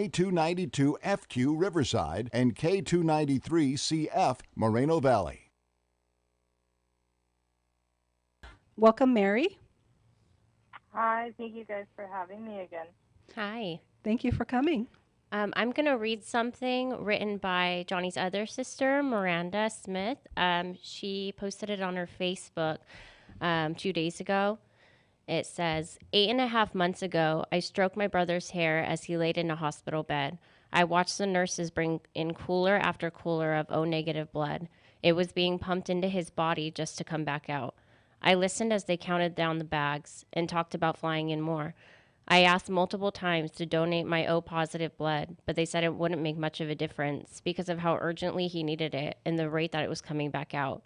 K292FQ Riverside and K293CF Moreno Valley. Welcome, Mary. Hi, thank you guys for having me again. Hi. Thank you for coming. I'm going to read something written by Johnny's other sister, Miranda Smith. She posted it on her Facebook 2 days ago. It says, 8.5 months ago, I stroked my brother's hair as he laid in a hospital bed. I watched the nurses bring in cooler after cooler of O-negative blood. It was being pumped into his body just to come back out. I listened as they counted down the bags and talked about flying in more. I asked multiple times to donate my O-positive blood, but they said it wouldn't make much of a difference because of how urgently he needed it and the rate that it was coming back out.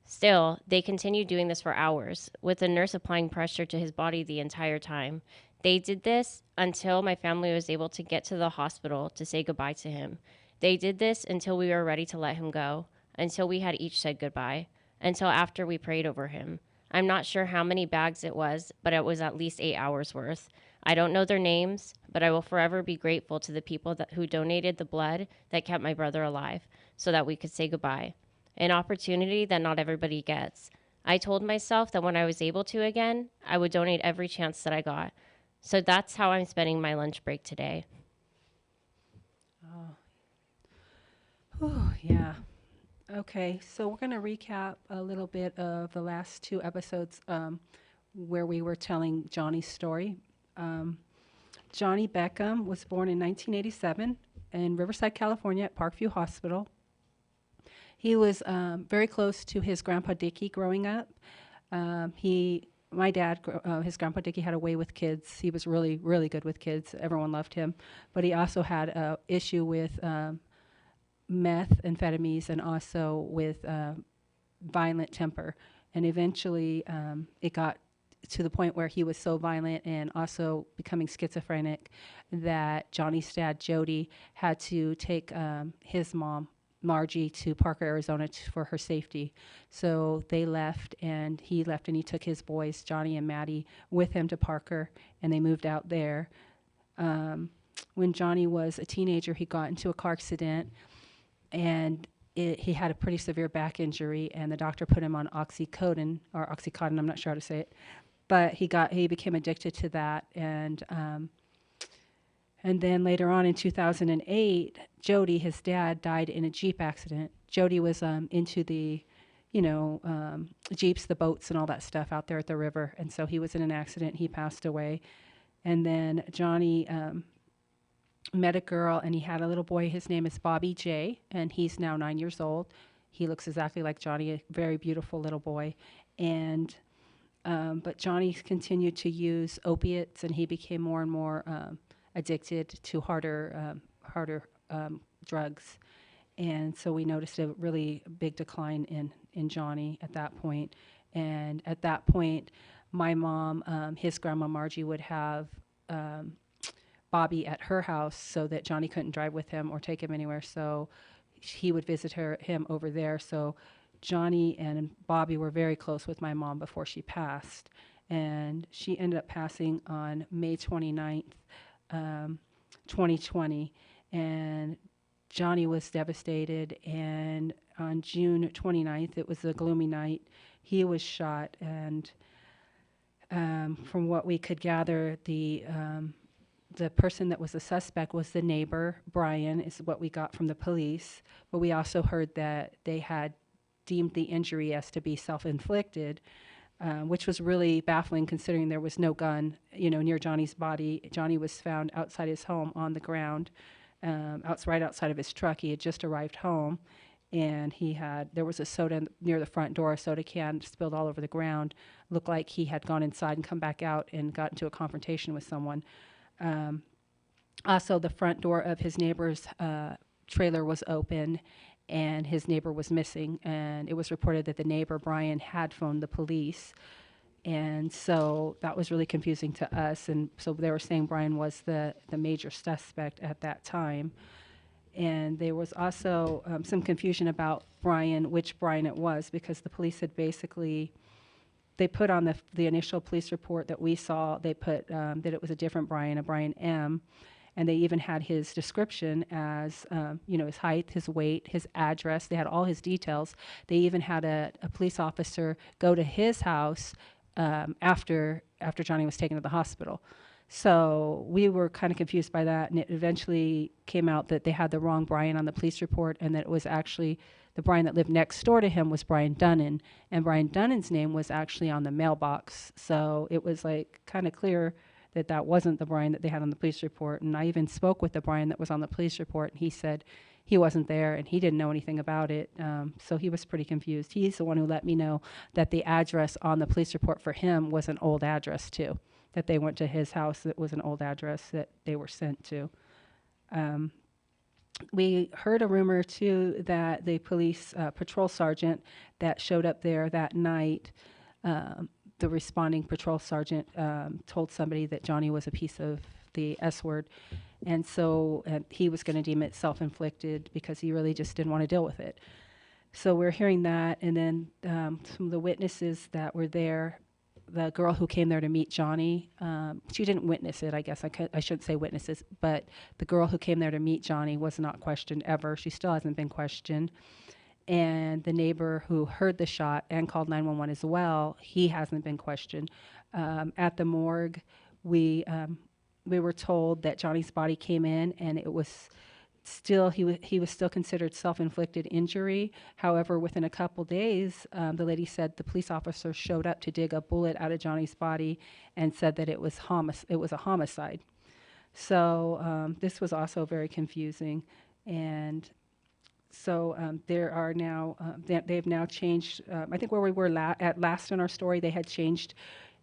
Still, they continued doing this for hours, with the nurse applying pressure to his body the entire time. They did this until my family was able to get to the hospital to say goodbye to him. They did this until we were ready to let him go, until we had each said goodbye, until after we prayed over him. I'm not sure how many bags it was, but it was at least 8 hours worth. I don't know their names, but I will forever be grateful to the people who donated the blood that kept my brother alive so that we could say goodbye. An opportunity that not everybody gets. I told myself that when I was able to again, I would donate every chance that I got. So that's how I'm spending my lunch break today. Oh, yeah. Okay, so we're going to recap a little bit of the last 2 episodes where we were telling Johnny's story. Johnny Beckham was born in 1987 in Riverside, California at Parkview Hospital. He was very close to his grandpa Dickie growing up. My dad, his grandpa Dickie had a way with kids. He was really, really good with kids. Everyone loved him. But he also had an issue with methamphetamines and also with violent temper. And eventually it got to the point where he was so violent and also becoming schizophrenic that Johnny's dad, Jody, had to take his mom, Margie, to Parker, Arizona for her safety. So they left, and he left, and he took his boys, Johnny and Maddie, with him to Parker, and they moved out there. When Johnny was a teenager, he got into a car accident, and he had a pretty severe back injury, and the doctor put him on Oxycodone, I'm not sure how to say it, but he became addicted to that, and then later on in 2008, Jody, his dad, died in a Jeep accident. Jody was into the, Jeeps, the boats, and all that stuff out there at the river, and so he was in an accident. He passed away, and then Johnny met a girl, and he had a little boy. His name is Bobby J, and he's now 9 years old. He looks exactly like Johnny, a very beautiful little boy, and but Johnny continued to use opiates, and he became more and more addicted to harder drugs. And so we noticed a really big decline in Johnny at that point. And at that point, my mom, his grandma Margie, would have Bobby at her house so that Johnny couldn't drive with him or take him anywhere. So he would visit him over there. So Johnny and Bobby were very close with my mom before she passed. And she ended up passing on May 29th, 2020. And Johnny was devastated. And on June 29th, it was a gloomy night, he was shot. And from what we could gather, the person that was a suspect was the neighbor, Brian, is what we got from the police. But we also heard that they had deemed the injury as to be self-inflicted, which was really baffling considering there was no gun, near Johnny's body. Johnny was found outside his home on the ground, right outside of his truck. He had just arrived home, and there was a soda near the front door, a soda can spilled all over the ground. Looked like he had gone inside and come back out and got into a confrontation with someone. Also, the front door of his neighbor's trailer was open, and his neighbor was missing, and it was reported that the neighbor, Brian, had phoned the police, and so that was really confusing to us, and so they were saying Brian was the major suspect at that time. And there was also some confusion about which Brian it was, because the police had they put on the initial police report that we saw, they put that it was a different Brian, a Brian M., and they even had his description as, his height, his weight, his address. They had all his details. They even had a police officer go to his house after Johnny was taken to the hospital. So we were kind of confused by that, and it eventually came out that they had the wrong Brian on the police report, and that it was actually the Brian that lived next door to him was Brian Dunnan, and Brian Dunnan's name was actually on the mailbox. So it was like kind of clear that that wasn't the Brian that they had on the police report. And I even spoke with the Brian that was on the police report, and he said he wasn't there and he didn't know anything about it. So he was pretty confused. He's the one who let me know that the address on the police report for him was an old address too, that they went to his house that was an old address that they were sent to. We heard a rumor too that the police patrol sergeant that showed up there that night, the responding patrol sergeant told somebody that Johnny was a piece of the S word, and so he was going to deem it self-inflicted because he really just didn't want to deal with it. So we're hearing that, and then some of the witnesses that were there, the girl who came there to meet Johnny, she didn't witness it, I guess. I shouldn't say witnesses, but the girl who came there to meet Johnny was not questioned ever. She still hasn't been questioned. And the neighbor who heard the shot and called 911 as well, he hasn't been questioned. At the morgue, we were told that Johnny's body came in, and it was still he was still considered self-inflicted injury. However, within a couple days, the lady said the police officer showed up to dig a bullet out of Johnny's body and said that it was a homicide. So this was also very confusing, and so there are now they've now changed. I think where we were at last in our story, they had changed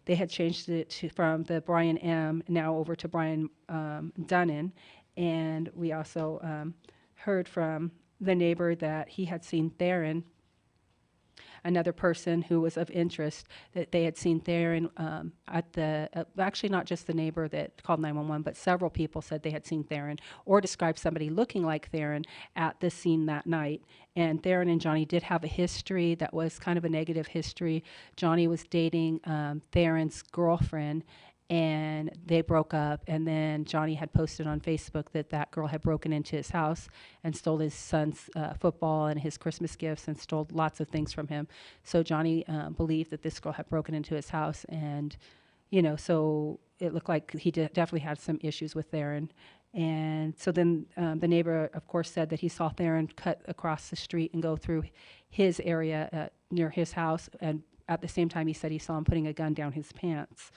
it from the Brian M. now over to Brian Dunnan. And we also heard from the neighbor that he had seen Theron, another person who was of interest, that they had seen Theron at the, actually not just the neighbor that called 911, but several people said they had seen Theron or described somebody looking like Theron at the scene that night. And Theron and Johnny did have a history that was kind of a negative history. Johnny was dating Theron's girlfriend, and they broke up, and then Johnny had posted on Facebook that girl had broken into his house and stole his son's football and his Christmas gifts and stole lots of things from him. So Johnny believed that this girl had broken into his house, and so it looked like he definitely had some issues with Theron. And so then the neighbor, of course, said that he saw Theron cut across the street and go through his area near his house, and at the same time he said he saw him putting a gun down his pants.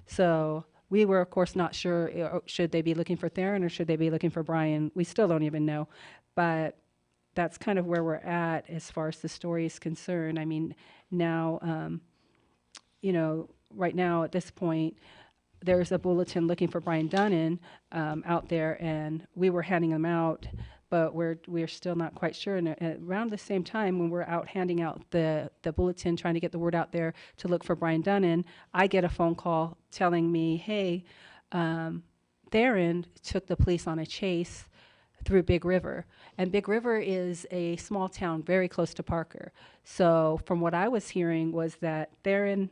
So we were, of course, not sure, should they be looking for Theron or should they be looking for Brian? We still don't even know. But that's kind of where we're at as far as the story is concerned. I mean, now, right now at this point, there's a bulletin looking for Brian Dunnan out there, and we were handing them out, but we're still not quite sure. And around the same time, when we're out handing out the bulletin, trying to get the word out there to look for Brian Dunnan, I get a phone call telling me, hey, Theron took the police on a chase through Big River. And Big River is a small town very close to Parker. So from what I was hearing was that Theron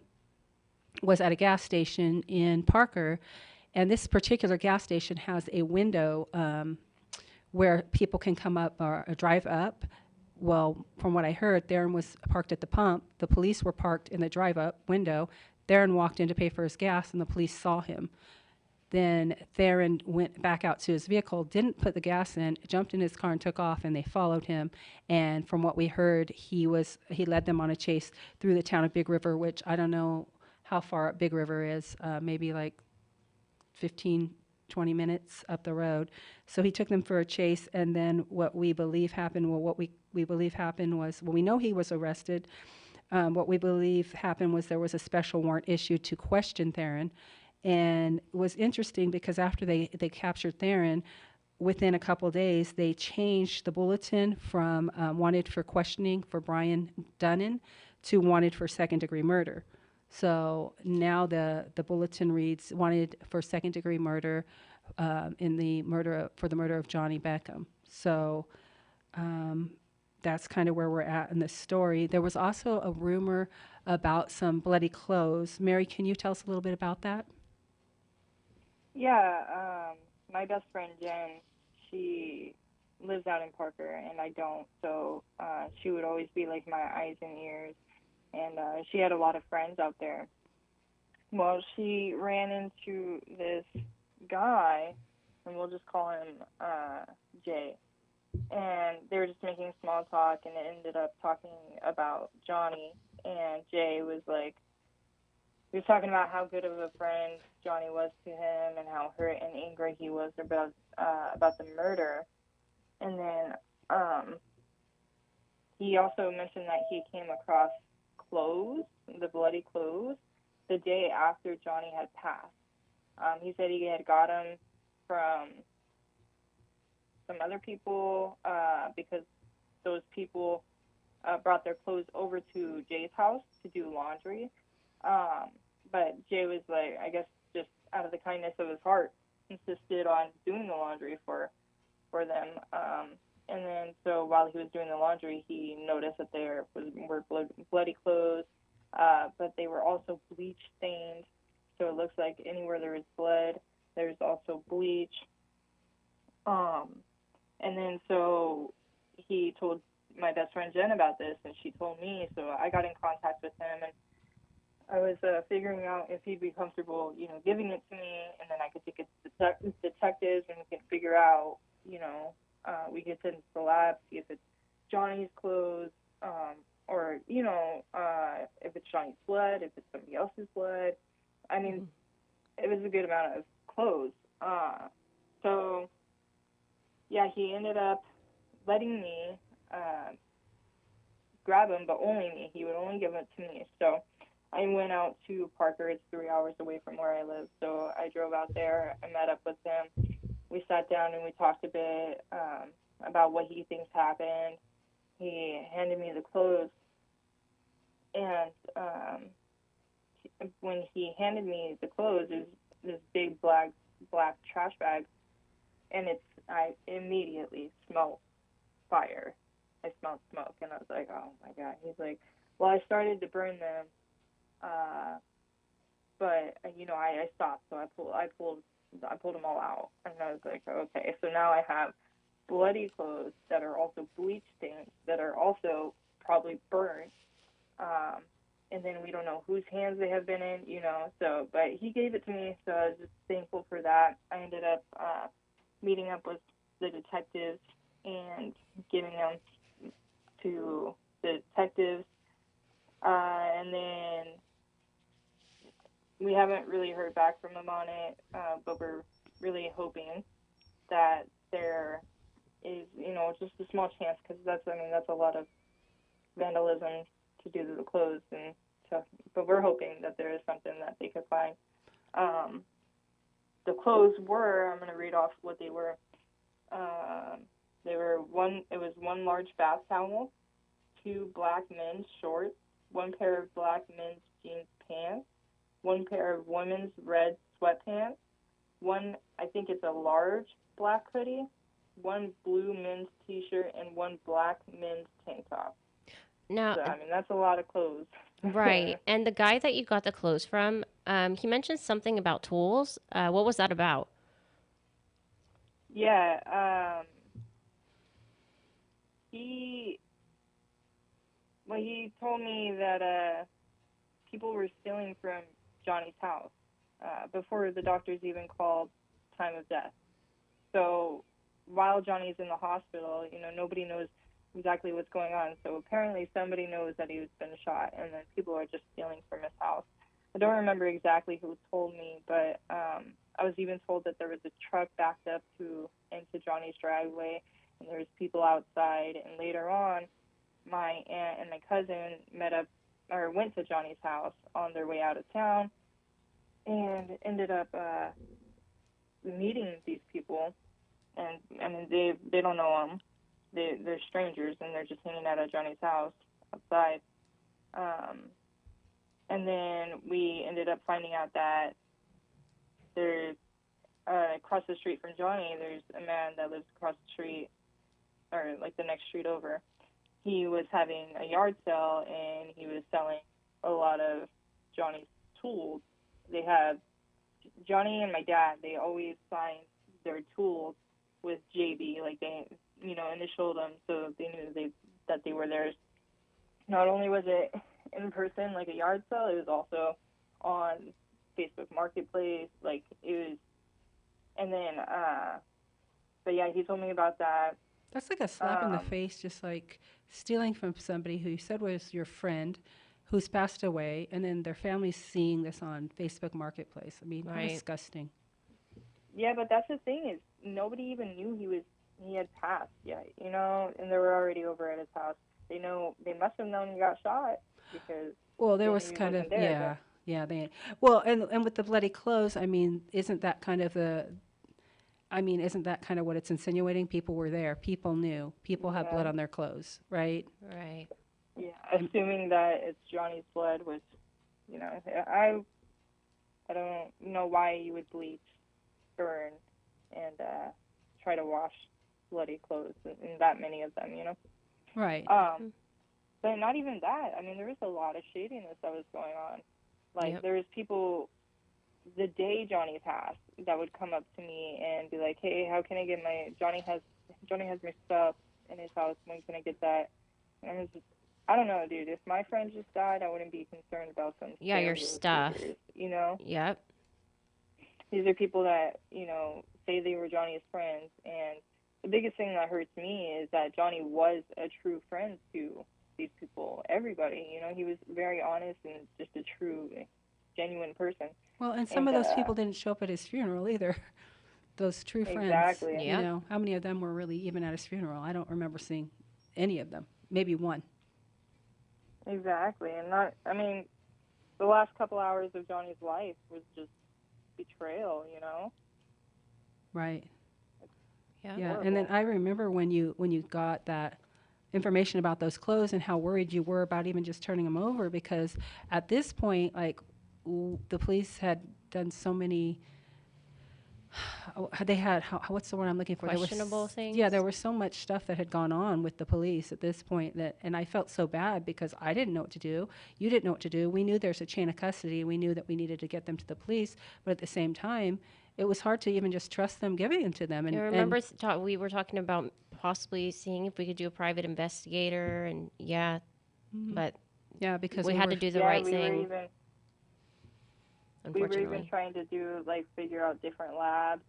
was at a gas station in Parker, and this particular gas station has a window where people can come up or drive up. Well, from what I heard, Theron was parked at the pump. The police were parked in the drive-up window. Theron walked in to pay for his gas, and the police saw him. Then Theron went back out to his vehicle, didn't put the gas in, jumped in his car and took off, and they followed him. And from what we heard, he led them on a chase through the town of Big River, which I don't know how far Big River is, maybe like 15, 20 minutes up the road. So he took them for a chase, and then what we believe happened, was, we know he was arrested. What we believe happened was there was a special warrant issued to question Theron. And it was interesting because after they captured Theron, within a couple days, they changed the bulletin from wanted for questioning for Brian Dunnan to wanted for second-degree murder. So now the bulletin reads wanted for second-degree murder for the murder of Johnny Beckham. So that's kind of where we're at in this story. There was also a rumor about some bloody clothes. Mary, can you tell us a little bit about that? Yeah, my best friend Jen, she lives out in Parker, and I don't. So she would always be like my eyes and ears, and she had a lot of friends out there. Well, she ran into this guy, and we'll just call him Jay. And they were just making small talk, and it ended up talking about Johnny. And Jay was like, he was talking about how good of a friend Johnny was to him, and how hurt and angry he was about the murder. And then he also mentioned that he came across clothes, the bloody clothes, the day after Johnny had passed. He said he had got them from some other people because those people brought their clothes over to Jay's house to do laundry. But Jay was like, I guess just out of the kindness of his heart, insisted on doing the laundry for them. And then so while he was doing the laundry, he noticed that there were bloody clothes, but they were also bleach stained. So it looks like anywhere there was blood, there's also bleach. And then so he told my best friend Jen about this, and she told me. So I got in contact with him, and I was figuring out if he'd be comfortable, giving it to me, and then I could take it to detectives, and we could figure out, we could send it to the lab, see if it's Johnny's clothes, or, if it's Johnny's blood, if it's somebody else's blood. I mean, it was a good amount of clothes. So, yeah, he ended up letting me grab him, but only me. He would only give it to me. So I went out to Parker. It's 3 hours away from where I live. So I drove out there. I met up with him. We sat down and we talked a bit about what he thinks happened. He handed me the clothes. And when he handed me the clothes, it was this big black trash bag. And I immediately smelled fire. I smelled smoke, and I was like, oh my God. He's like, well, I started to burn them, but I stopped, so I pulled them all out, and I was like, okay, so now I have bloody clothes that are also bleach stains, that are also probably burned, and then we don't know whose hands they have been in, so, but he gave it to me, so I was just thankful for that. I ended up meeting up with the detectives and giving them to the detectives, and then we haven't really heard back from them on it, but we're really hoping that there is, just a small chance, because that's a lot of vandalism to do to the clothes, and so, but we're hoping that there is something that they could find. The clothes were, I'm going to read off what they were. It was one large bath towel, 2 black men's shorts, 1 pair of black men's jeans pants, 1 pair of women's red sweatpants, one, I think it's a large black hoodie, 1 blue men's t-shirt, and 1 black men's tank top. Now, So, that's a lot of clothes. right. And the guy that you got the clothes from, he mentioned something about tools. What was that about? Yeah, he told me that people were stealing from Johnny's house before the doctors even called time of death. So while Johnny's in the hospital, nobody knows exactly what's going on. So apparently somebody knows that he's been shot, and then people are just stealing from his house. I don't remember exactly who told me, but I was even told that there was a truck backed up into Johnny's driveway, and there was people outside. And later on, my aunt and my cousin went to Johnny's house on their way out of town, and ended up meeting these people. And they don't know them. They're strangers, and they're just hanging out at Johnny's house outside. And then we ended up finding out that there's across the street from Johnny, there's a man that lives across the street, or like the next street over. He was having a yard sale, and he was selling a lot of Johnny's tools. They have Johnny and my dad. They always signed their tools with JB. Like they, initialed them so they knew that they were theirs. Not only was it in person, like a yard sale, it was also on Facebook Marketplace. Like it was, and then, but yeah, he told me about that. That's like a slap in the face, just like stealing from somebody who you said was your friend who's passed away, and then their family's seeing this on Facebook Marketplace. I mean, how Right. disgusting. Yeah, but that's the thing is nobody even knew he had passed yet, and they were already over at his house. They must have known he got shot because Well, there they was knew he kind of, wasn't there. yeah, well, and with the bloody clothes, I mean, isn't that kind of what it's insinuating? People were there. People knew. People had blood Yeah. on their clothes, right? Right. Yeah, assuming that it's Johnny's blood, which, I don't know why you would bleach, burn, and try to wash bloody clothes, and that many of them, Right. But not even that. I mean, there was a lot of shadiness that was going on. Like, Yep. there was people the day Johnny passed that would come up to me and be like, "Hey, how can I get Johnny has my stuff in his house. When can I get that?" And I was just, I don't know, dude. If my friend just died, I wouldn't be concerned about some. Yeah, your stereo stuff. speakers, Yep. These are people that say they were Johnny's friends, and the biggest thing that hurts me is that Johnny was a true friend to these people, everybody. He was very honest and just a true, genuine person. Well, and some And of those people didn't show up at his funeral either. Those true friends. Exactly. You Yep. know, how many of them were really even at his funeral? I don't remember seeing any of them. Maybe one. Exactly, and the last couple hours of Johnny's life was just betrayal, Right. Yeah. Yeah, and then Horrible. I remember when you got that information about those clothes and how worried you were about even just turning them over, because at this point, like, the police had done so many. They had what's the word I'm looking for? Questionable Yeah, there things? was so much stuff that had gone on with the police at this point and I felt so bad because I didn't know what to do. You didn't know what to do. We knew there's a chain of custody. We knew that we needed to get them to the police, but at the same time, it was hard to even just trust them giving them to them. I remember we were talking about possibly seeing if we could do a private investigator, and yeah, but yeah, because we had to do the Yeah, right we thing. were even Unfortunately, trying to do figure out different labs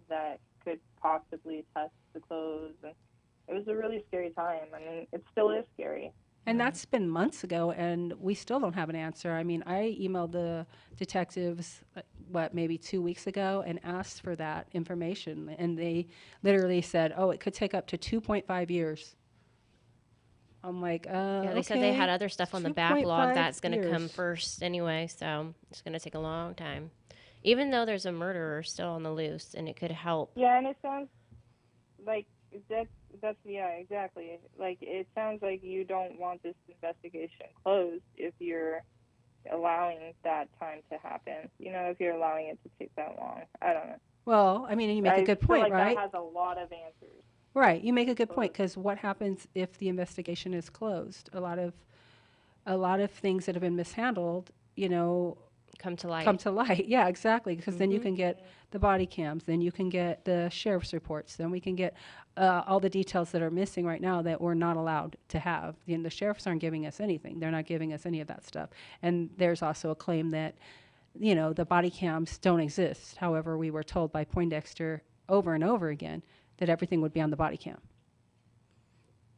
that could possibly test the clothes, and it was a really scary time. I mean, it still is scary. And that's been months ago, and we still don't have an answer. I mean, I emailed the detectives, maybe 2 weeks ago, and asked for that information. And they literally said, oh, it could take up to 2.5 years. I'm like, yeah, they said they had other stuff on the 2.5 backlog that's going to come years. first anyway, so it's going to take a long time. Even though there's a murderer still on the loose, and it could help. Yeah, and it sounds like that's yeah, exactly. Like, it sounds like you don't want this investigation closed if you're allowing that time to happen. If you're allowing it to take that long. I don't know. Well, I mean, you make a good feel point, like right? that has a lot of answers. Right, you make a good point, because what happens if the investigation is closed? A lot of things that have been mishandled, Come to light. come to light. Yeah, exactly. Because then you can get the body cams, then you can get the sheriff's reports, then we can get all the details that are missing right now that we're not allowed to have. The sheriffs aren't giving us anything. They're not giving us any of that stuff. And there's also a claim that, the body cams don't exist. However, we were told by Poindexter over and over again that everything would be on the body cam.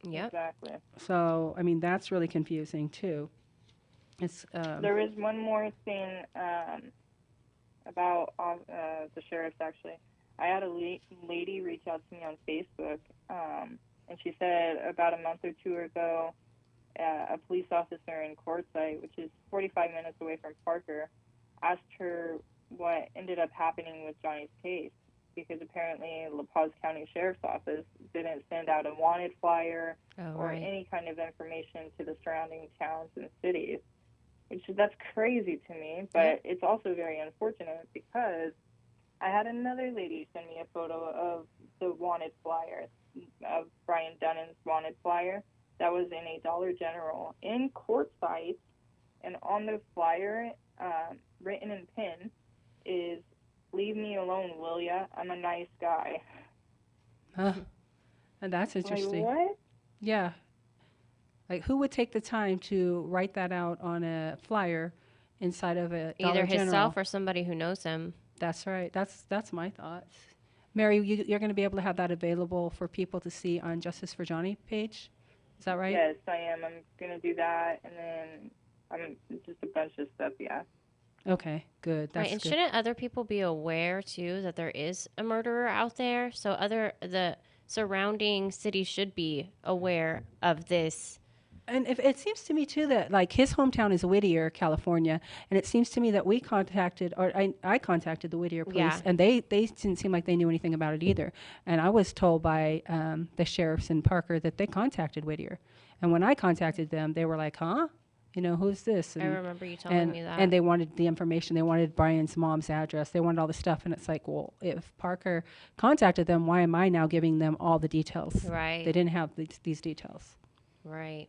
Yep. Exactly. So, I mean, that's really confusing too. It's There is one more thing about the sheriffs, actually. I had a lady reach out to me on Facebook, and she said about a month or two ago, a police officer in Quartzsite, which is 45 minutes away from Parker, asked her what ended up happening with Johnny's case, because apparently La Paz County Sheriff's Office didn't send out a wanted flyer or right. any kind of information to the surrounding towns and cities. That's crazy to me, but it's also very unfortunate because I had another lady send me a photo of the wanted flyer, of Brian Dunnan's wanted flyer that was in a Dollar General in Quartzsite, and on the flyer, written in pen, is leave me alone, will ya? I'm a nice guy. Huh. And that's interesting. Like, what? Yeah. Like, who would take the time to write that out on a flyer inside of a Dollar Either General? himself or somebody who knows him. That's right. That's my thoughts. Mary, you're going to be able to have that available for people to see on Justice for Johnny page. Is that right? Yes, I am. I'm going to do that, and then just a bunch of stuff, yeah. Okay, good. That's right, and good. shouldn't other people be aware too that there is a murderer out there? So the surrounding cities should be aware of this. And if it seems to me too that like his hometown is Whittier, California, and it seems to me that I contacted the Whittier police, Yeah. and they didn't seem like they knew anything about it either. And I was told by the sheriffs in Parker that they contacted Whittier, and when I contacted them, they were like, "Huh? You know, who's this?" And, I remember you telling me that. And they wanted the information. They wanted Brian's mom's address. They wanted all the stuff. And it's like, well, if Parker contacted them, why am I now giving them all the details? Right. They didn't have these details. Right.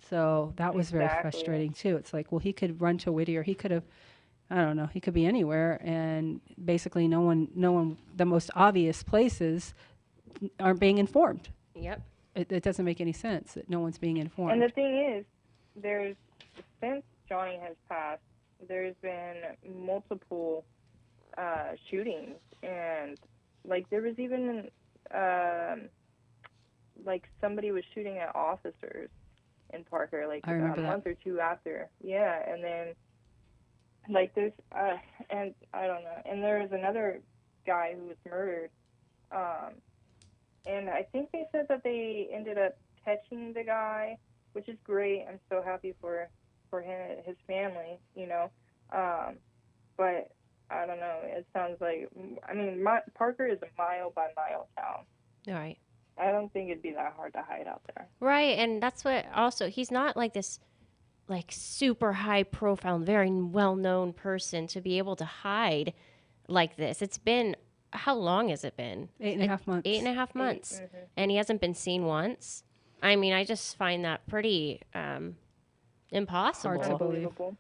So that was very Exactly. frustrating too. It's like, well, he could run to Whittier. He could have, I don't know, he could be anywhere. And basically no one, the most obvious places aren't being informed. Yep. It doesn't make any sense that no one's being informed. And the thing is, since Johnny has passed, there's been multiple shootings, and like there was even like somebody was shooting at officers in Parker, like I remember a that. month or two after. Yeah, and then like there's and I don't know, and there was another guy who was murdered, and I think they said that they ended up catching the guy, which is great. I'm so happy for him and his family, you know. But I don't know. It sounds like, I mean, Parker is a mile by mile town. All right. I don't think it'd be that hard to hide out there. Right, and that's what also he's not like this like super high profile, very well known person to be able to hide like this. It's been how long has it been? 8.5 months. 8.5 months. And he hasn't been seen once. I mean, I just find that pretty impossible. Hard to believe. Unbelievable.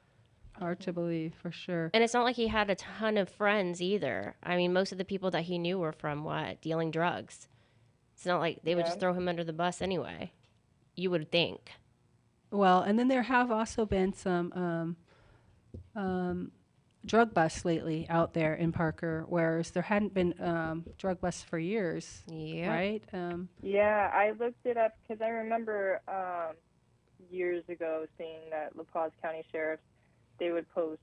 Hard to believe, for sure. And it's not like he had a ton of friends either. I mean, most of the people that he knew were from dealing drugs. It's not like they would just throw him under the bus anyway. You would think. Well, and then there have also been some drug busts lately out there in Parker, whereas there hadn't been drug busts for years, Yeah. right? Yeah, I looked it up because I remember years ago seeing that La Paz County Sheriffs, they would post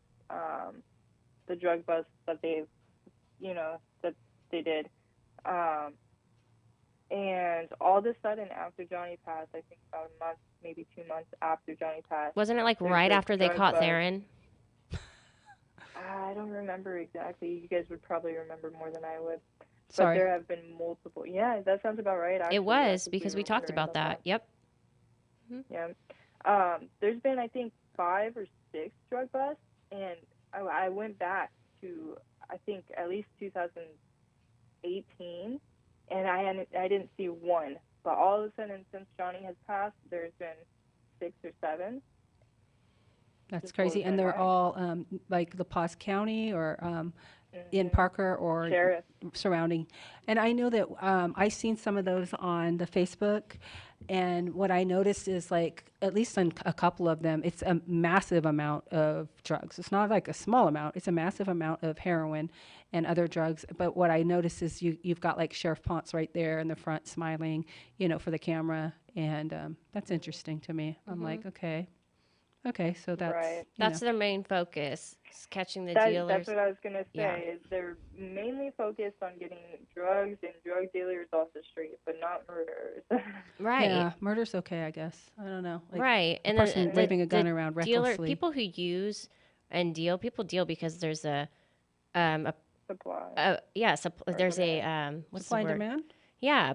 the drug busts that they did. And all of a sudden, after Johnny passed, I think about a month, maybe 2 months after Johnny passed. Wasn't it like There's right a after they drug caught bust. Theron? I don't remember exactly. You guys would probably remember more than I would. Sorry. But there have been multiple. Yeah, that sounds about right. Actually. It was That's what because were we talked wondering about that. Yep. Yeah. There's been, I think, 5 or 6 drug busts, and I went back to, I think, at least 2018, and I didn't see one. But all of a sudden, since Johnny has passed, there's been 6 or 7. That's Just crazy. blows And my they're mind. all like La Paz County or in Parker or Sheriff. surrounding. And I know that I've seen some of those on the Facebook. And what I noticed is like, at least on a couple of them, it's a massive amount of drugs. It's not like a small amount. It's a massive amount of heroin and other drugs. But what I noticed is you've got like Sheriff Ponce right there in the front smiling, for the camera. And that's interesting to me. I'm like, okay, so that's, Right. That's their main focus, is catching the That's dealers. what I was going to say. Yeah. Is they're mainly focused on getting drugs and drug dealers off the street, but not murderers. Right. Yeah, murder's okay, I guess. I don't know. Like, Right. And person the- waving a gun the around dealer, recklessly. people who use and deal, people deal because there's a Supply. there's a what's Supply the and word? demand? Yeah,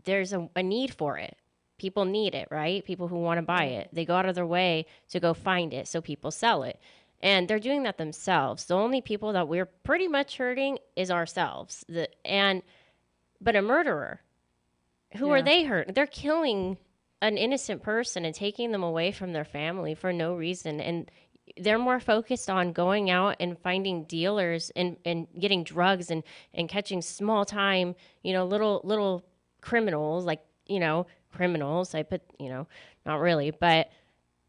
there's a need for it. People need it, right? People who want to buy it, they go out of their way to go find it, so people sell it. And they're doing that themselves. The only people that we're pretty much hurting is ourselves. But a murderer, who are Yeah. they hurting? They're killing an innocent person and taking them away from their family for no reason. And they're more focused on going out and finding dealers and getting drugs and catching small time, little criminals, like, criminals. I put, not really, but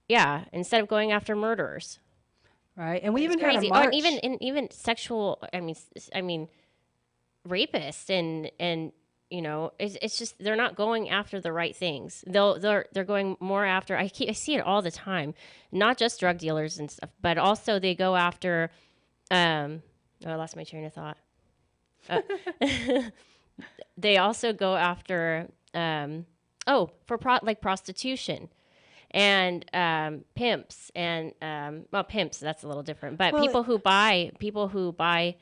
yeah, instead of going after murderers. Right. And we It's even had a crazy. Or march. even sexual, I mean, rapists and it's just they're not going after the right things. They're going more after, I see it all the time, not just drug dealers and stuff, but also they go after I lost my train of thought. They also go after like prostitution and pimps and pimps, that's a little different, but Well, people who buy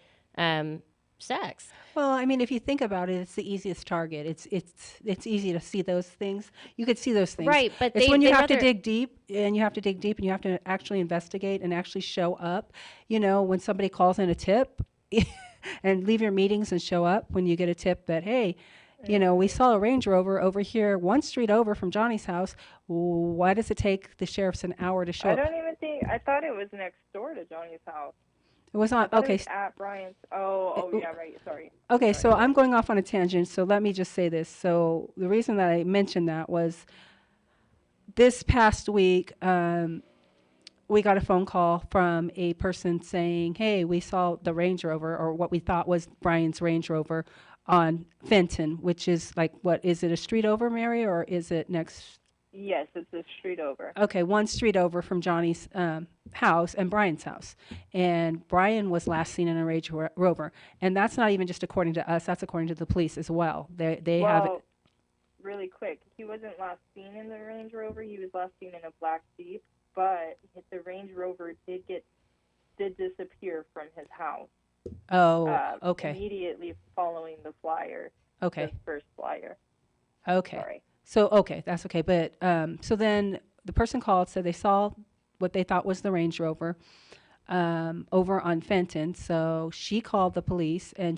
sex. Well, I mean, if you think about it, it's the easiest target. It's easy to see those things. You could see those things. Right, but it's they- when you they have to rather- dig deep, and you have to dig deep, and you have to actually investigate and actually show up. When somebody calls in a tip, and leave your meetings and show up when you get a tip that, hey, we saw a Range Rover over here, one street over from Johnny's house. Why does it take the sheriffs an hour to show I up? don't even think. I thought it was next door to Johnny's house. It was I not thought okay. It was at Brian's. Oh, yeah, right. Sorry. Okay, Sorry. so I'm going off on a tangent, so let me just say this. So the reason that I mentioned that was this past week, we got a phone call from a person saying, hey, we saw the Range Rover, or what we thought was Brian's Range Rover, on Fenton, which is like, what, is it a street over, Mary, or is it next? Yes, it's a street over. Okay, one street over from Johnny's house and Brian's house. And Brian was last seen in a Range Rover. And that's not even just according to us, that's according to the police as well. They have it. Well, really quick, he wasn't last seen in the Range Rover. He was last seen in a black Jeep, but the Range Rover did disappear from his house. Okay. Immediately following the flyer. Okay. The first flyer. Okay. Sorry. So, okay, that's okay. But so then the person called, said they saw what they thought was the Range Rover over on Fenton. So she called the police, and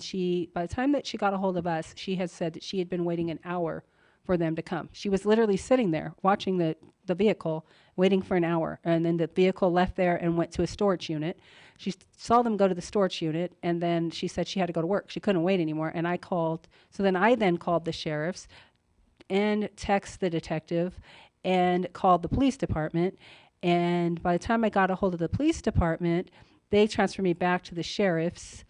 by the time that she got a hold of us, she had said that she had been waiting an hour for them to come. She was literally sitting there watching the vehicle, waiting for an hour. And then the vehicle left there and went to a storage unit. She saw them go to the storage unit, and then she said she had to go to work. She couldn't wait anymore. And I called the sheriffs and text the detective and called the police department. And by the time I got a hold of the police department, they transferred me back to the sheriff's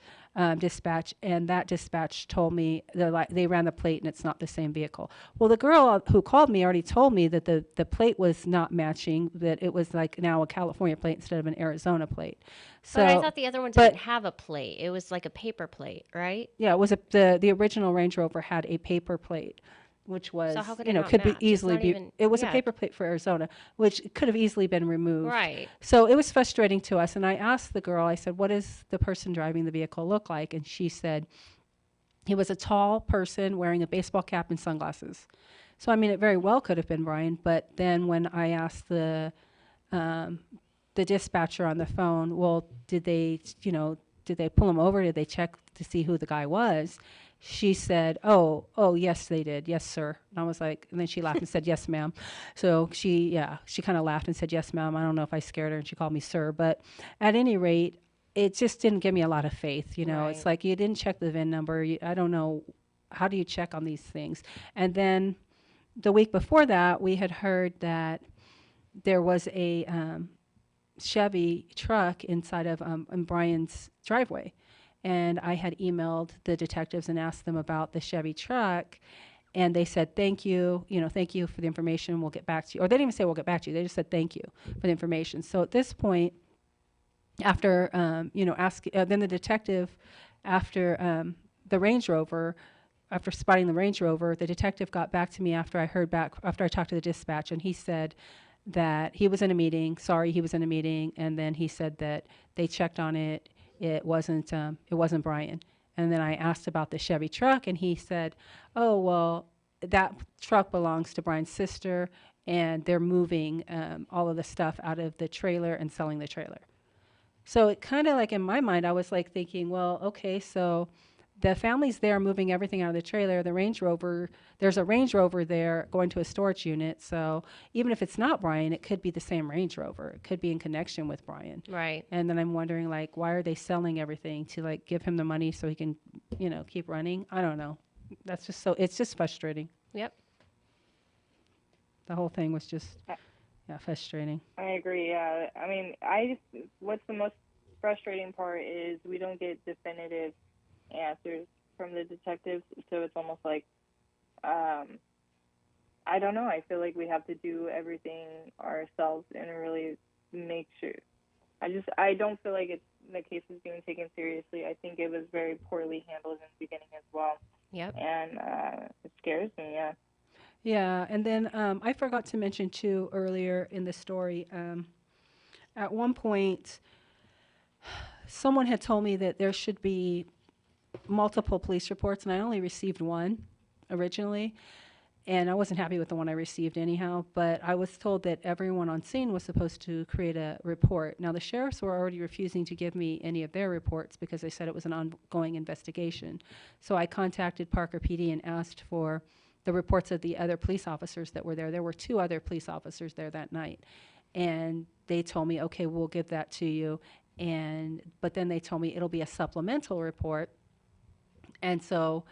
dispatch, and that dispatch told me they ran the plate and it's not the same vehicle. Well, the girl who called me already told me that the plate was not matching, that it was like now a California plate instead of an Arizona plate. So, but I thought the other one didn't have a plate. It was like a paper plate, right? Yeah, it was the original Range Rover had a paper plate, which was, So how could it not could match? be easily It's not be. even- It was a yeah. paper plate for Arizona, which could have easily been removed. Right. So it was frustrating to us. And I asked the girl, I said, what does the person driving the vehicle look like? And she said, he was a tall person wearing a baseball cap and sunglasses. So, I mean, it very well could have been Brian. But then when I asked the dispatcher on the phone, well, did they pull him over? Did they check to see who the guy was? She said, oh, yes, they did. Yes, sir. And I was like, and then she laughed and said, yes, ma'am. So she kind of laughed and said, yes, ma'am. I don't know if I scared her, and she called me sir. But at any rate, it just didn't give me a lot of faith. Right. It's like you didn't check the VIN number. I don't know. How do you check on these things? And then the week before that, we had heard that there was a Chevy truck inside of in Brian's driveway. And I had emailed the detectives and asked them about the Chevy truck. And they said, thank you for the information. We'll get back to you. Or they didn't even say we'll get back to you. They just said thank you for the information. So at this point, after, then the detective, after the Range Rover, after spotting the Range Rover, the detective got back to me after I talked to the dispatch, and he said that he was in a meeting. He was in a meeting. And then he said that they checked on it. It wasn't Brian. And then I asked about the Chevy truck, and he said, oh, well, that truck belongs to Brian's sister, and they're moving all of the stuff out of the trailer and selling the trailer. So it kind of like in my mind, I was like thinking, well, okay, so the family's there moving everything out of the trailer. The Range Rover, there's a Range Rover there going to a storage unit. So even if it's not Brian, it could be the same Range Rover. It could be in connection with Brian. Right. And then I'm wondering, like, why are they selling everything to, like, give him the money so he can, keep running? I don't know. It's just frustrating. Yep. The whole thing was just, frustrating. I agree. Yeah. I mean, what's the most frustrating part is we don't get definitive answers from the detectives, so it's almost like, I don't know. I feel like we have to do everything ourselves and really make sure. I don't feel like the case is being taken seriously. I think it was very poorly handled in the beginning as well. Yep. And it scares me. Yeah. Yeah, and then I forgot to mention too earlier in the story. At one point, someone had told me that there should be multiple police reports, and I only received one originally, and I wasn't happy with the one I received anyhow. But I was told that everyone on scene was supposed to create a report. Now the sheriffs were already refusing to give me any of their reports because they said it was an ongoing investigation. So I contacted Parker PD and asked for the reports of the other police officers that were there. There were 2 other police officers there that night. And they told me, okay, we'll give that to you. But then they told me it'll be a supplemental report. And so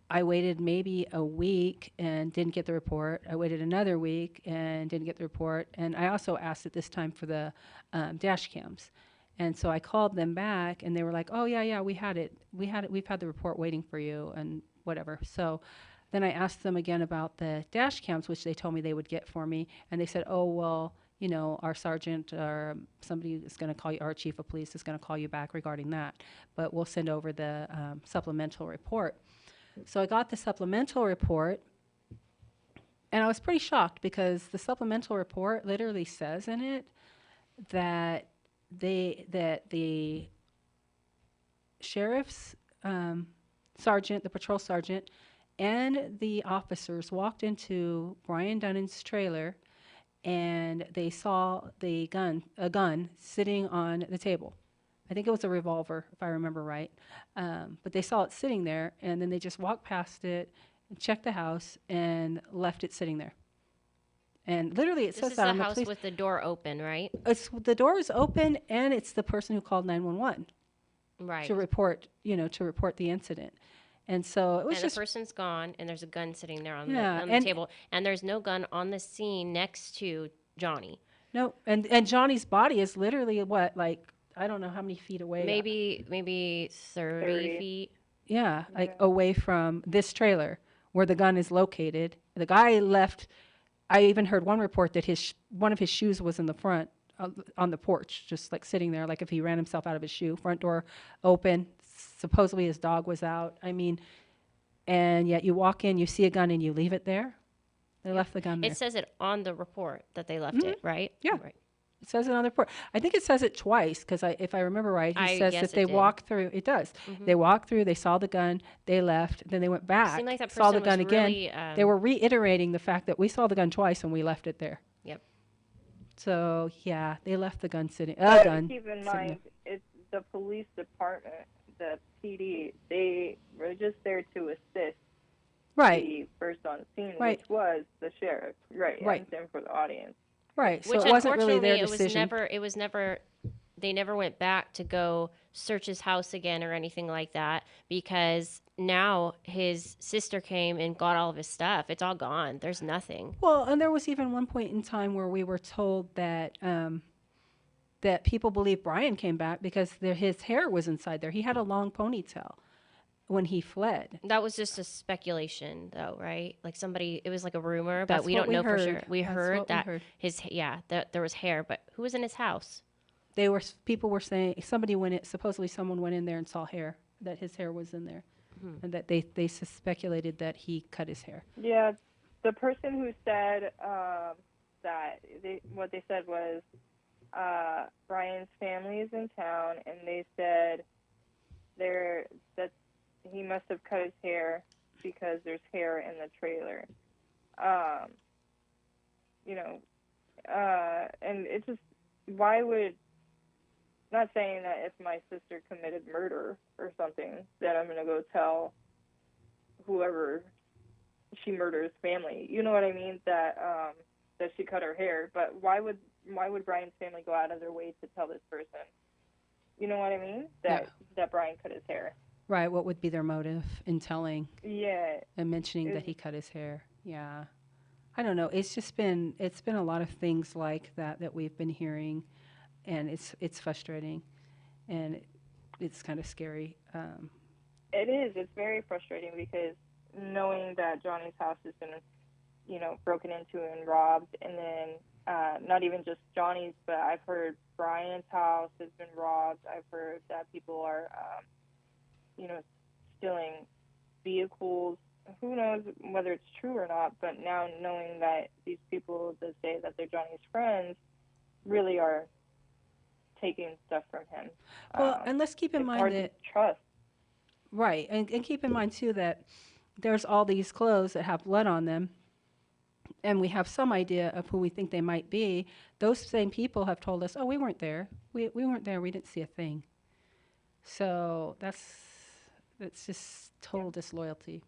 I waited maybe a week and didn't get the report. I waited another week and didn't get the report. And I also asked at this time for the dash cams. And so I called them back and they were like, oh, yeah, we had it. We've had the report waiting for you and whatever. So then I asked them again about the dash cams, which they told me they would get for me. And they said, oh, well, our sergeant or somebody is going to call you, our chief of police is going to call you back regarding that. But we'll send over the supplemental report. So I got the supplemental report, and I was pretty shocked because the supplemental report literally says in it that the sheriff's sergeant, the patrol sergeant, and the officers walked into Brian Dunnan's trailer, and they saw a gun sitting on the table. I think it was a revolver, if I remember right. But they saw it sitting there, and then they just walked past it, and checked the house, and left it sitting there. And literally, it says that on the police. This is the house with the door open, right? The door is open, and it's the person who called 911 Right. to report the incident. And so it was the person's gone, and there's a gun sitting there on Yeah, the table, and there's no gun on the scene next to Johnny. no, and Johnny's body is literally what, like, I don't know how many feet away. Maybe 30 feet. Yeah, like away from this trailer where the gun is located. The guy left. I even heard one report that one of his shoes was in the front on the porch, just like sitting there, like if he ran himself out of his shoe. Front door open. Supposedly his dog was out. I mean, and yet you walk in, you see a gun, and you leave it there. They left the gun there. It says it on the report that they left it, right? Yeah. Right. It says it on the report. I think it says it twice because if I remember right, he says that they walked through. It does. Mm-hmm. They walked through. They saw the gun. They left. Then they went back. Seemed like that saw the person gun was again. really, they were reiterating the fact that we saw the gun twice and we left it there. Yep. So yeah, they left the gun sitting. Keep in mind, it's the police department, the PD. They were just there to assist. Right. The first on scene, right. which was the sheriff. Right. Right. And for the audience. Right. So which it wasn't really their it decision. They never went back to go search his house again or anything like that because now his sister came and got all of his stuff. It's all gone. There's nothing. Well, and there was even one point in time where we were told that that people believe Brian came back because his hair was inside there. He had a long ponytail when he fled. That was just a speculation, though, right? Like it was like a rumor, That's but we what don't we know heard. for sure. We That's heard what we that heard. there was hair, but who was in his house? People were saying supposedly someone went in there and saw hair, that his hair was in there, and that they speculated that he cut his hair. Yeah, the person who said what they said was Brian's family is in town, and they said that he must have cut his hair because there's hair in the trailer. And it's just, why would not saying that if my sister committed murder or something that I'm going to go tell whoever she murders family. You know what I mean? That she cut her hair. But why would Brian's family go out of their way to tell this person? You know what I mean? Yeah. That Brian cut his hair. Right. What would be their motive in telling Yeah. and mentioning that he cut his hair? Yeah. I don't know. It's been a lot of things like that we've been hearing, and it's frustrating, and it's kind of scary. It is. It's very frustrating because knowing that Johnny's house has been, broken into and robbed, and then not even just Johnny's, but I've heard Brian's house has been robbed. I've heard that people are, stealing vehicles. Who knows whether it's true or not, but now knowing that these people that say that they're Johnny's friends really are taking stuff from him. Well, and let's keep in It's mind hard that to trust. right, and keep in mind too that there's all these clothes that have blood on them, and we have some idea of who we think they might be. Those same people have told us, "Oh, we weren't there. We weren't there. We didn't see a thing." So that's just total disloyalty.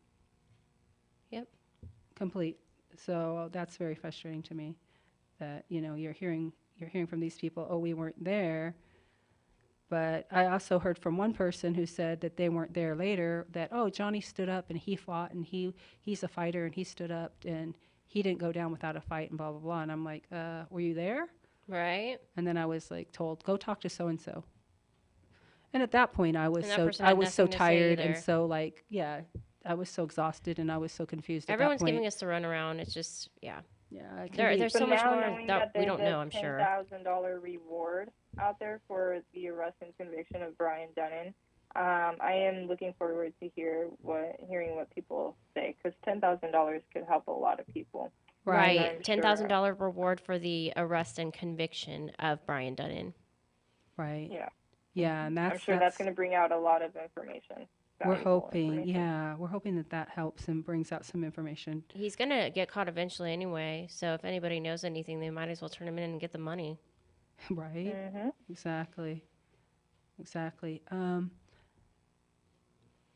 Yep. Complete. So that's very frustrating to me that, you're hearing from these people, "Oh, we weren't there." But I also heard from one person who said that they weren't there later, that, "Oh, Johnny stood up and he fought, and he's a fighter and he stood up and he didn't go down without a fight," and blah blah blah. And I'm like, were you there?" Right. And then I was like told, "Go talk to so and so." And at that point, I was And that so person had so nothing to say tired and either. so I was so exhausted and I was so confused at Everyone's that point. giving us the runaround. It's just, yeah. Yeah, it can There, be- there's But so much now more knowing that we there's don't a know, I'm sure. $10,000 reward out there for the arrest and conviction of Brian Dunnan, I am looking forward to hearing what people say, because $10,000 could help a lot of people. right. I'm Right. $10,000 reward for the arrest and conviction of Brian Dunnan. Right. Yeah. Yeah, and I'm sure that's going to bring out a lot of information. we're valuable hoping, information. yeah, we're hoping that helps and brings out some information. He's going to get caught eventually anyway. So if anybody knows anything, they might as well turn him in and get the money. Right? Mhm. Exactly. Exactly.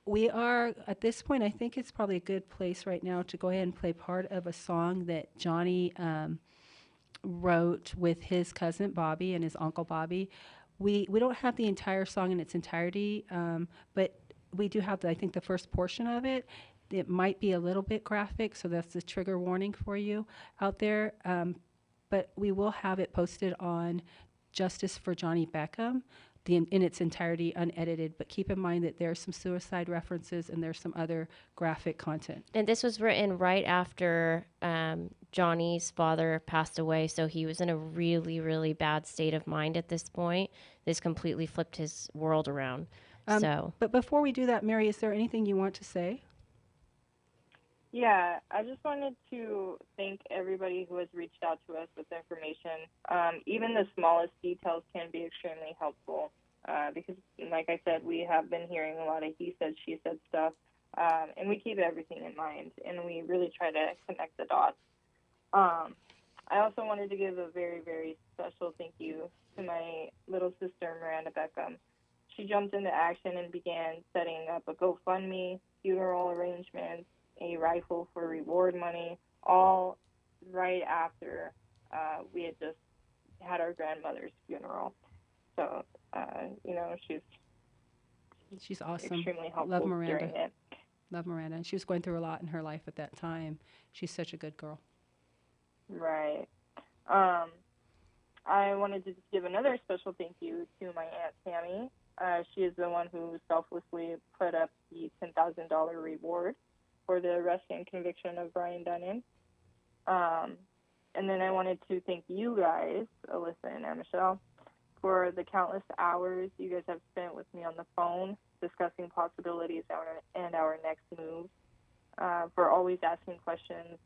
We are, at this point, I think it's probably a good place right now to go ahead and play part of a song that Johnny wrote with his cousin Bobby and his uncle Bobby. We don't have the entire song in its entirety, but we do have, I think, the first portion of it. It might be a little bit graphic, so that's a trigger warning for you out there. But we will have it posted on Justice for Johnny Beckham, in its entirety, unedited. But keep in mind that there's some suicide references and there's some other graphic content. And this was written right after Johnny's father passed away, so he was in a really, really bad state of mind at this point. This completely flipped his world around. But before we do that, Mary, is there anything you want to say? Yeah, I just wanted to thank everybody who has reached out to us with information. Even the smallest details can be extremely helpful because, like I said, we have been hearing a lot of he said, she said stuff, and we keep everything in mind, and we really try to connect the dots. I also wanted to give a very, very special thank you to my little sister, Miranda Beckham. She jumped into action and began setting up a GoFundMe, funeral arrangements, a rifle for reward money, all right after we had just had our grandmother's funeral. So, She's awesome. extremely helpful Love Miranda. during it. Love Miranda. And she was going through a lot in her life at that time. She's such a good girl. Right. I wanted to just give another special thank you to my Aunt Tammy. She is the one who selflessly put up the $10,000 reward for the arrest and conviction of Brian Dunnan. And then I wanted to thank you guys, Alyssa and Michelle, for the countless hours you guys have spent with me on the phone discussing possibilities and our next moves, for always asking questions,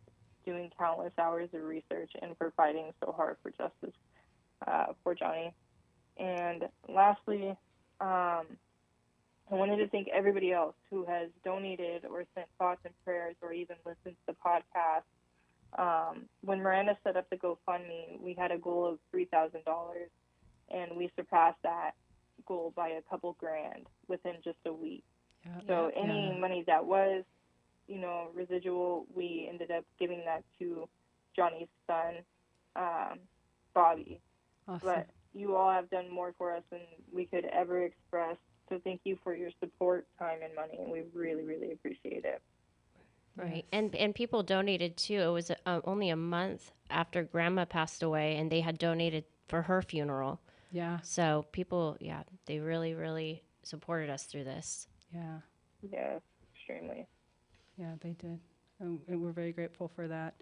doing countless hours of research, and for fighting so hard for justice for Johnny. And lastly, I wanted to thank everybody else who has donated or sent thoughts and prayers or even listened to the podcast. When Miranda set up the GoFundMe, we had a goal of $3,000, and we surpassed that. goal by a couple grand within just a week. Yeah, So yeah, any yeah. money that was, residual, we ended up giving that to Johnny's son, Bobby. Awesome. But you all have done more for us than we could ever express. So thank you for your support, time, and money, and we really, really appreciate it. Right. Yes. And people donated too. It was only a month after Grandma passed away, and they had donated for her funeral. Yeah, So people, yeah, they really, really supported us through this. yeah, Yes, extremely. yeah, they did. And we're very grateful for that.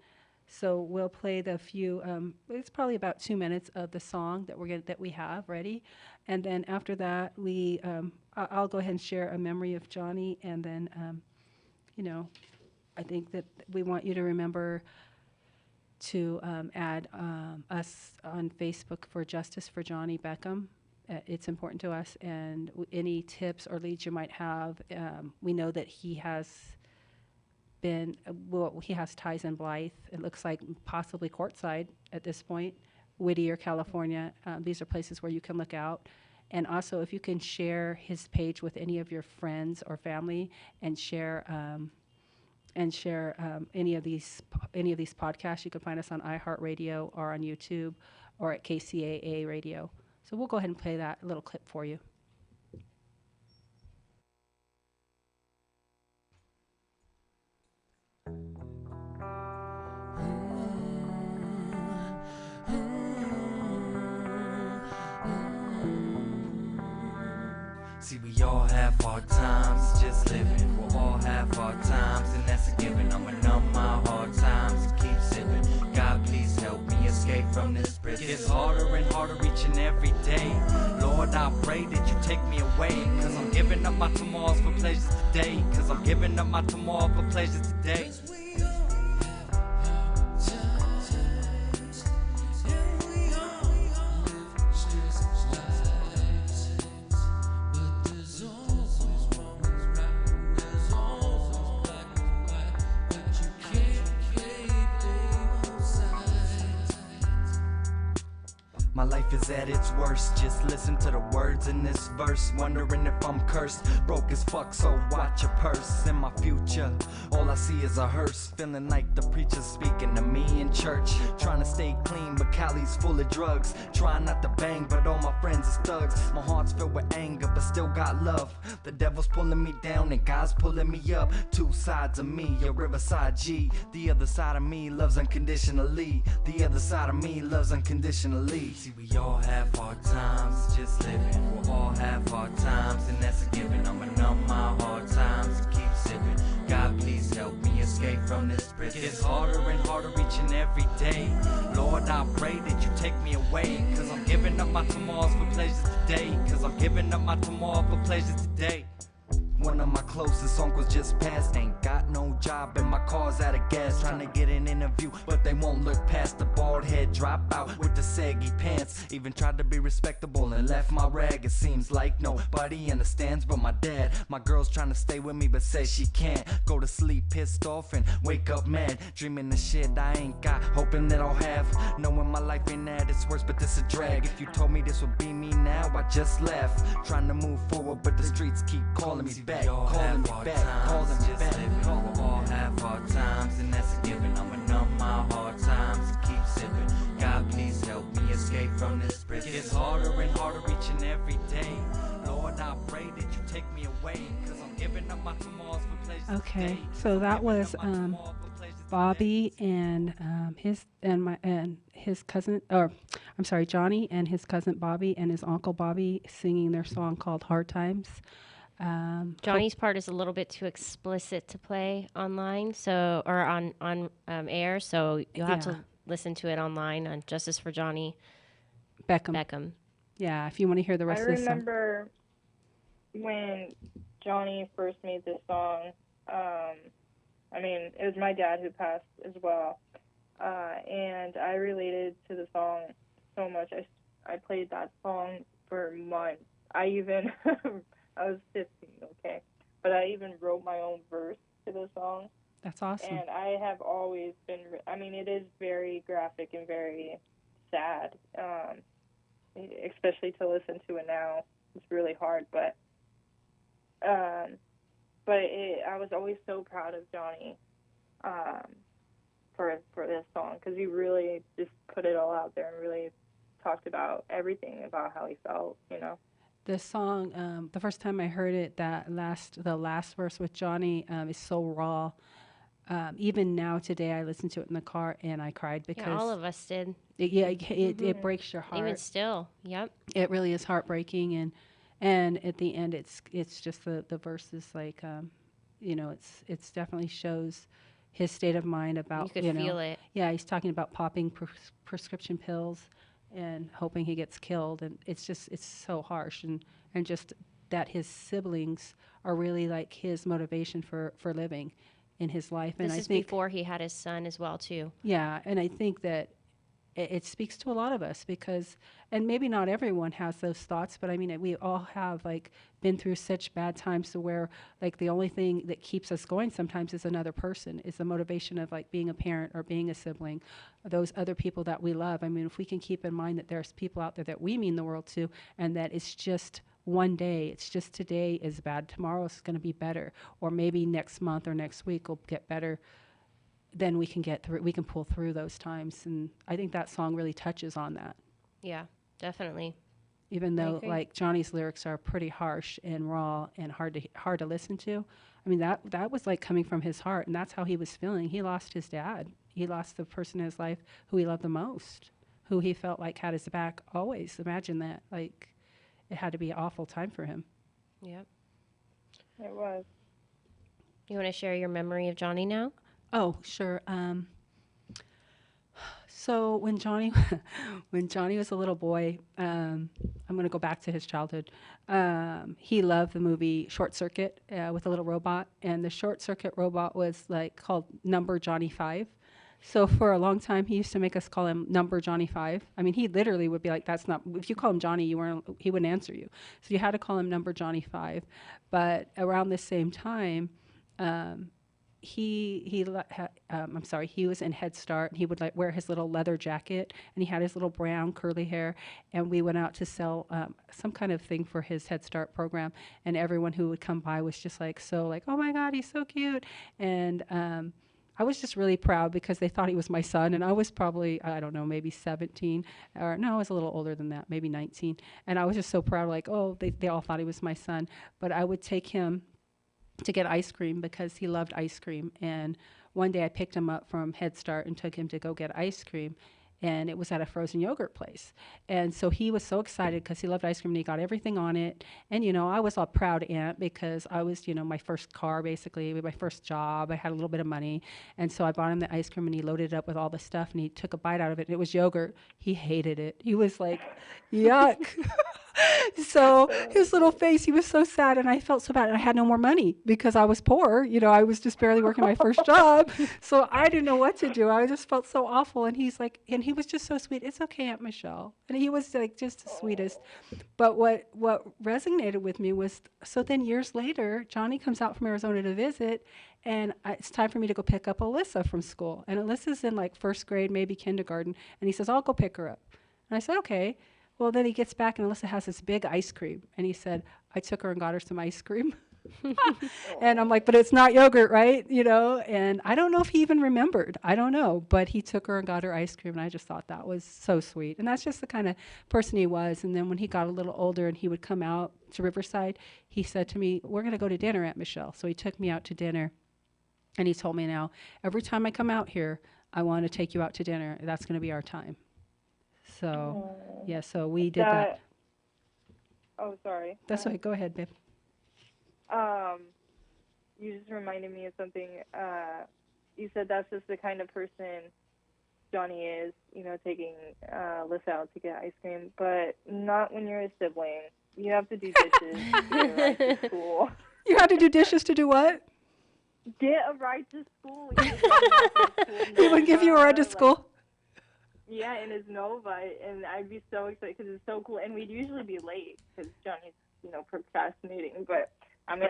So we'll play the few. It's probably about 2 minutes of the song that we have ready, and then after that, I'll go ahead and share a memory of Johnny, and then you know, I think that we want you to remember to add us on Facebook for Justice for Johnny Beckham. It's important to us, and any tips or leads you might have. We know that he has he has ties in Blythe. It looks like possibly courtside at this point, Whittier, California. These are places where you can look out. And also, if you can share his page with any of your friends or family, and share any of these podcasts, you can find us on iHeartRadio or on YouTube or at KCAA Radio. So we'll go ahead and play that little clip for you. See, we all have hard times, just living. We'll all have hard times, and that's a given. I'ma numb my hard times and keep sipping. God, please help me escape from this prison. It's harder and harder each and every day. Lord, I pray that you take me away. Cause I'm giving up my tomorrows for pleasures today. Cause I'm giving up my tomorrow for pleasures today. My life is at its worst, just listen to the words in this verse. Wondering if I'm cursed, broke as fuck, so watch your purse. In my future, all I see is a hearse. Feeling like the preacher's speaking to me in church. Trying to stay clean, but Cali's full of drugs. Trying not to bang, but all my friends is thugs. My heart's filled with anger, but still got love. The devil's pulling me down and God's pulling me up. Two sides of me, a Riverside G. The other side of me loves unconditionally. The other side of me loves unconditionally. See, we all have hard times, just living. We'll all have hard times, and that's a given. I'ma numb my hard times and keep sipping. God, please help me escape from this prison. It's harder and harder each and every day. Lord, I pray that you take me away. Cause I'm giving up my tomorrows for pleasures today. Cause I'm giving up my tomorrow for pleasures today. One of my closest uncles just passed. Ain't got no job and my car's out of gas. Trying to get an interview, but they won't look past the bald head dropout with the saggy pants. Even tried to be respectable and left my rag. It seems like nobody understands but my dad. My girl's trying to stay with me but says she can't. Go to sleep pissed off and wake up mad. Dreaming the shit I ain't got, hoping that I'll have. Knowing my life ain't at its worst, but this a drag. If you told me this would be me now, I just laugh. Trying to move forward, but the streets keep calling me back. Calling me back, calling me back. We all have hard times, and that's a given. I'ma numb my hard times and keep sipping. God, please help me escape from this prison. It's harder and harder each and every day. Lord, I pray that you take me away. Cause I'm giving up my tomorrows for pleasures. Okay, so that was Bobby and his cousin, or I'm sorry, Johnny and his cousin Bobby and his uncle Bobby singing their song called "Hard Times." Johnny's part is a little bit too explicit to play online, so or on air. So you'll have to listen to it online on Justice for Johnny Beckham. Yeah, if you want to hear the rest of the song. I remember when Johnny first made this song. It was my dad who passed as well, and I related to the song so much. I played that song for months. I even I was 15, okay? But I even wrote my own verse to the song. That's awesome. And I have always been, it is very graphic and very sad, especially to listen to it now it's really hard. But I was always so proud of Johnny for this song, because he really just put it all out there and really talked about everything about how he felt, you know. The song, the first time I heard it, the last verse with Johnny is so raw. Even now today, I listen to it in the car and I cried because Yeah, all of us did. it breaks your heart. Even still, yep. It really is heartbreaking, and at the end, it's just the verses like, it's definitely shows his state of mind about, You could feel it. Yeah, he's talking about popping prescription pills and hoping he gets killed, and it's so harsh, and just that his siblings are really like his motivation for living in his life. And This I is think before he had his son as well, too. yeah, and I think that it speaks to a lot of us because, and maybe not everyone has those thoughts, but I mean, we all have like been through such bad times to where like the only thing that keeps us going sometimes is another person, is the motivation of like being a parent or being a sibling, those other people that we love. I mean, if we can keep in mind that there's people out there that we mean the world to, and that it's just one day, it's just today is bad, tomorrow's going to be better, or maybe next month or next week will get better, then we can pull through those times. And I think that song really touches on that. Yeah, definitely. Even though like Johnny's lyrics are pretty harsh and raw and hard to listen to. I mean, that was like coming from his heart, and that's how he was feeling. He lost his dad. He lost the person in his life who he loved the most, who he felt like had his back always. Imagine that. Like, it had to be an awful time for him. Yep. It was. You want to share your memory of Johnny now? Oh, sure. So when Johnny was a little boy, I'm going to go back to his childhood. He loved the movie Short Circuit with a little robot, and the Short Circuit robot was like called Number Johnny 5. So for a long time, he used to make us call him Number Johnny 5. I mean, he literally would be like, "That's not." If you call him Johnny, he wouldn't answer you. So you had to call him Number Johnny 5. But around the same time, he was in Head Start, and he would like wear his little leather jacket, and he had his little brown curly hair, and we went out to sell some kind of thing for his Head Start program, and everyone who would come by was just like, so like, oh my God, he's so cute. And I was just really proud because they thought he was my son, and I was probably, I don't know, maybe 17, or no, I was a little older than that, maybe 19, and I was just so proud, like, oh, they all thought he was my son. But I would take him to get ice cream because he loved ice cream. And one day I picked him up from Head Start and took him to go get ice cream, and it was at a frozen yogurt place. And so he was so excited because he loved ice cream, and he got everything on it. And, I was a proud aunt because I was, my first car, basically, my first job. I had a little bit of money. And so I bought him the ice cream, and he loaded it up with all the stuff, and he took a bite out of it, and it was yogurt. He hated it. He was like, yuck. So his little face, he was so sad, and I felt so bad. And I had no more money because I was poor. I was just barely working my first job. So I didn't know what to do. I just felt so awful. And he's like, and he was just so sweet. It's okay, Aunt Michelle. And he was like just the sweetest. But what resonated with me was, so then years later, Johnny comes out from Arizona to visit, and it's time for me to go pick up Alyssa from school. And Alyssa's in like first grade, maybe kindergarten. And he says, I'll go pick her up. And I said, okay. Well, then he gets back, and Alyssa has this big ice cream. And he said, I took her and got her some ice cream. And I'm like, but it's not yogurt, right? And I don't know if he even remembered. I don't know. But he took her and got her ice cream, and I just thought that was so sweet. And that's just the kind of person he was. And then when he got a little older and he would come out to Riverside, he said to me, we're going to go to dinner, Aunt Michelle. So he took me out to dinner. And he told me, now, every time I come out here, I want to take you out to dinner. That's going to be our time. So, yeah, so we did that. Oh, sorry. That's okay. Go ahead, babe. You just reminded me of something. You said that's just the kind of person Johnny is, taking Alyssa out to get ice cream, but not when you're a sibling. You have to do dishes to get a ride to school. You had to do dishes to do what? Get a ride to school. He would give you a ride to school? Yeah, in his Nova, and I'd be so excited because it's so cool. And we'd usually be late because Johnny's, procrastinating. But, I mean,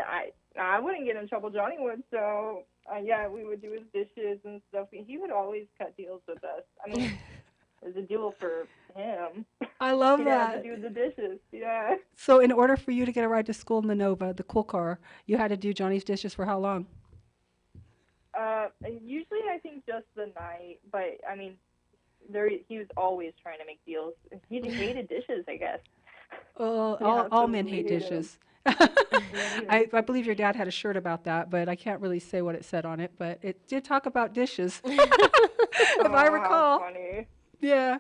I wouldn't get in trouble. Johnny would. So, yeah, we would do his dishes and stuff. He would always cut deals with us. I mean, a duel for him. I love He'd have that. to do the dishes. Yeah. So in order for you to get a ride to school in the Nova, the cool car, you had to do Johnny's dishes for how long? Usually I think just the night, but I mean, he was always trying to make deals. He hated dishes, I guess. All men hate hated dishes. Yeah. I believe your dad had a shirt about that, but I can't really say what it said on it, but it did talk about dishes. If I recall. How funny. Yeah.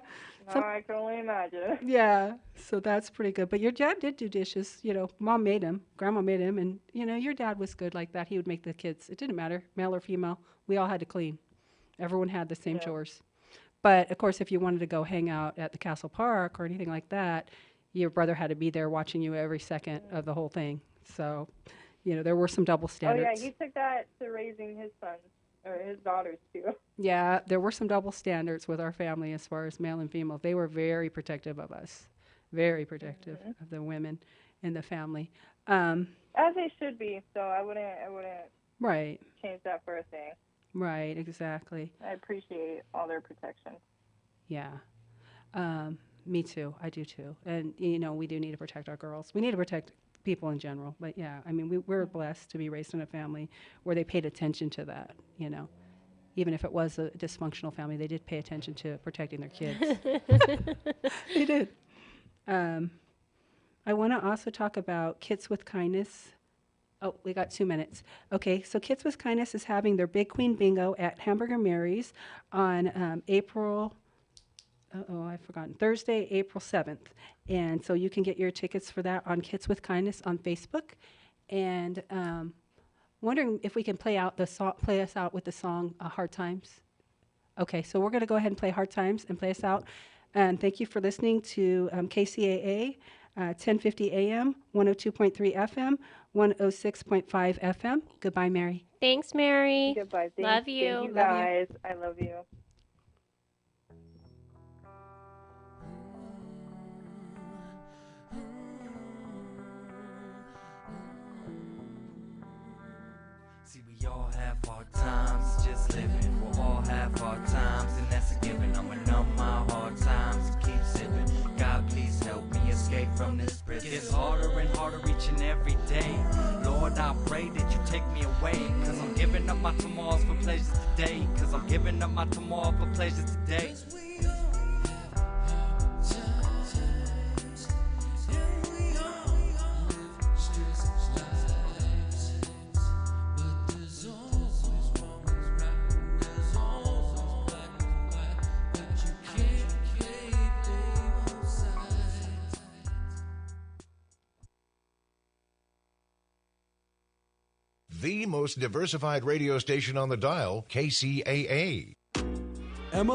No, I can only imagine. Yeah, so that's pretty good. But your dad did do dishes. Mom made him, grandma made him, and your dad was good like that. He would make the kids. It didn't matter, male or female. We all had to clean. Everyone had the same chores. But of course, if you wanted to go hang out at the Castle Park or anything like that, your brother had to be there watching you every second of the whole thing. So, there were some double standards. Oh yeah, he took that to raising his sons or his daughters too. Yeah, there were some double standards with our family as far as male and female. They were very protective of us, very protective of the women in the family. As they should be. So I wouldn't Right. change that for a thing. Right, exactly. I appreciate all their protection. Yeah. Me too. I do too. And, we do need to protect our girls. We need to protect people in general. But, yeah, I mean, we're blessed to be raised in a family where they paid attention to that, Even if it was a dysfunctional family, they did pay attention to protecting their kids. They did. I want to also talk about Kids with Kindness. Oh, we got 2 minutes. Okay, so Kids with Kindness is having their Big Queen Bingo at Hamburger Mary's on Thursday, April 7th. And so you can get your tickets for that on Kids with Kindness on Facebook. And wondering if we can play us out with the song Hard Times. Okay, so we're going to go ahead and play Hard Times and play us out. And thank you for listening to KCAA, 1050 AM, 102.3 FM, 106.5 FM. Goodbye, Mary. Thanks, Mary. Goodbye. Love you. Thank you guys. I love you. See, we all have hard times, just living. We'll all have hard times, and that's a given. I'ma numb my hard times and keep sipping. God, please help me escape from this prison. It's harder and harder each and every day. Lord, I pray that you take me away. Cause I'm giving up my tomorrows for pleasures today. Cause I'm giving up my tomorrow for pleasures today. The most diversified radio station on the dial, KCAA. Emma